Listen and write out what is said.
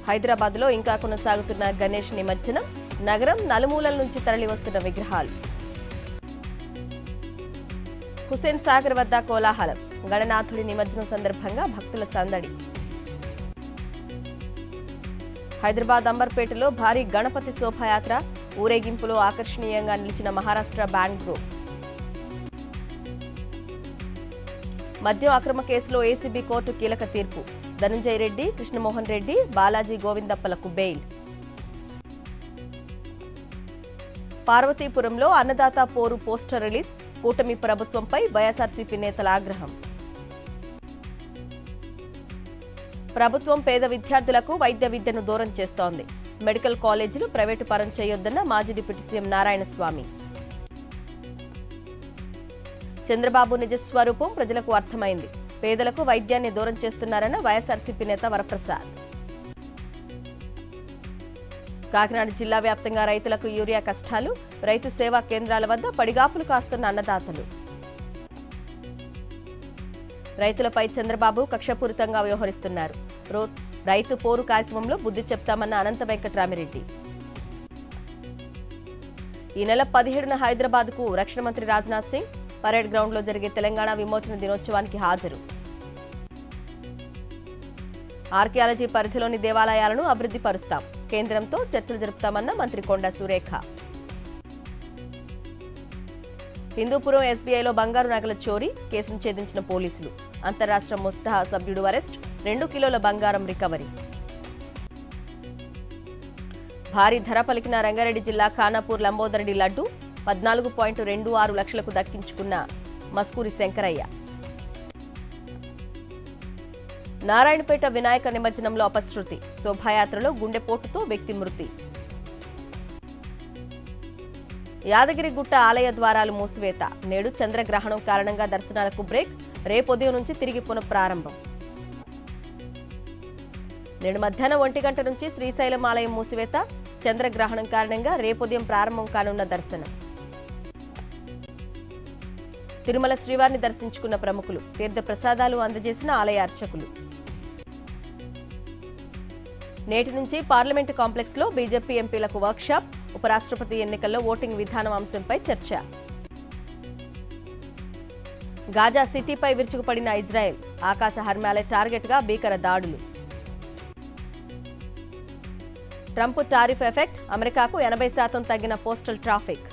హైదరాబాద్లో ఇంకా కొనసాగుతున్న గణేష్ నిమజ్జనం, నగరం నలుమూలల నుంచి తరలివస్తున్న విగ్రహాలు. హుస్సేన్ సాగర్ వద్ద కోలాహలం, గణనాథుడి నిమజ్జనం సందర్భంగా భక్తుల సందడి. హైదరాబాద్ అంబర్పేటలో భారీ గణపతి శోభాయాత్ర, ఊరేగింపులో ఆకర్షణీయంగా నిలిచిన మహారాష్ట్ర బ్యాండ్ గ్రూప్. మద్యం అక్రమ కేసులో ఏసీబీ కోర్టు కీలక తీర్పు, ధనంజయ రెడ్డి, కృష్ణమోహన్ రెడ్డి, బాలాజీ గోవిందప్పలకు బెయిల్. పార్వతీపురంలో అన్నదాత పోరు పోస్టర్ రిలీజ్, కూటమి ప్రభుత్వంపై వైఎస్ఆర్సీపీ నేతల ఆగ్రహం. ప్రభుత్వం పేద విద్యార్థులకు వైద్య విద్యను దూరం చేస్తోంది, మెడికల్ కాలేజీలు ప్రైవేటు పరం చేయొద్దన్న మాజీ డిప్యూటీ సీఎం నారాయణస్వామి. చంద్రబాబు నిజస్వరూపం ప్రజలకు అర్థమైంది, పేదలకు వైద్యాన్ని దూరం చేస్తున్నారన్న వైఎస్ఆర్సీపీ నేత వరప్రసాద్. కాకినాడ జిల్లా వ్యాప్తంగా రైతులకు యూరియా కష్టాలు, రైతు సేవా కేంద్రాల వద్ద పడిగాపులు కాస్తున్న అన్నదాతలు. రైతులపై చంద్రబాబు కక్షపూరితంగా వ్యవహరిస్తున్నారు, రైతు పోరు కార్యక్రమంలో బుద్ధి చెప్తామన్న అనంత వెంకట్రామిరెడ్డి. ఈ నెల 17న హైదరాబాద్కు రక్షణ మంత్రి రాజ్నాథ్ సింగ్ పరేడ్ గ్రౌండ్లో జరిగే తెలంగాణ విమోచన దినోత్సవానికి హాజరు. ఆర్కియాలజీ పరిధిలోని దేవాలయాలను అభివృద్ధి పరుస్తాం, కేంద్రంతో చర్చలు జరుపుతామన్న మంత్రి కొండా సురేఖ. హిందూపురం ఎస్బీఐలో బంగారు నగల చోరీ, కేసును ఛేదించిన పోలీసులు. అంతర్రాష్ట్ర ముఠా సభ్యుడు అరెస్ట్, 2 కిలోల బంగారం రికవరీ. భారీ ధర పలికిన రంగారెడ్డి జిల్లా ఖానాపూర్ లంబోదరెడ్డి లడ్డు, 14.26 లక్షలకు దక్కించుకున్న మస్కూరి శంకరయ్య. నారాయణపేట వినాయక నిమజ్జనంలో అపశృతి, శోభాయాత్రలో గుండెపోటుతో వ్యక్తి మృతి. యాదగిరిగుట్ట ఆలయ ద్వారాలు మూసివేత, నేడు చంద్రగ్రహణం కారణంగా దర్శనాలకు బ్రేక్, రేపొదయం నుంచి తిరిగి పునఃప్రారంభం. నేడు మధ్యాహ్నం 1 గంట నుంచి శ్రీశైలం ఆలయం మూసివేత, చంద్రగ్రహణం కారణంగా రేపొదయం ప్రారంభం కానున్న దర్శనం. తిరుమల శ్రీవారిని దర్శించుకున్న ప్రముఖులు, తీర్థ ప్రసాదాలు అందజేసిన ఆలయ అర్చకులు. నేటి నుంచి పార్లమెంటు కాంప్లెక్స్లో బీజేపీ ఎంపీలకు వర్క్షాప్, ఉపరాష్ట్రపతి ఎన్నికల్లో ఓటింగ్ విధానం అంశంపై చర్చ. గాజా సిటీపై విరుచుకుపడిన ఇజ్రాయెల్, ఆకాశ హర్మ్యాలే టార్గెట్గా భీకర దాడులు. ట్రంప్ టారిఫ్ ఎఫెక్ట్, అమెరికాకు 80% తగ్గిన పోస్టల్ ట్రాఫిక్.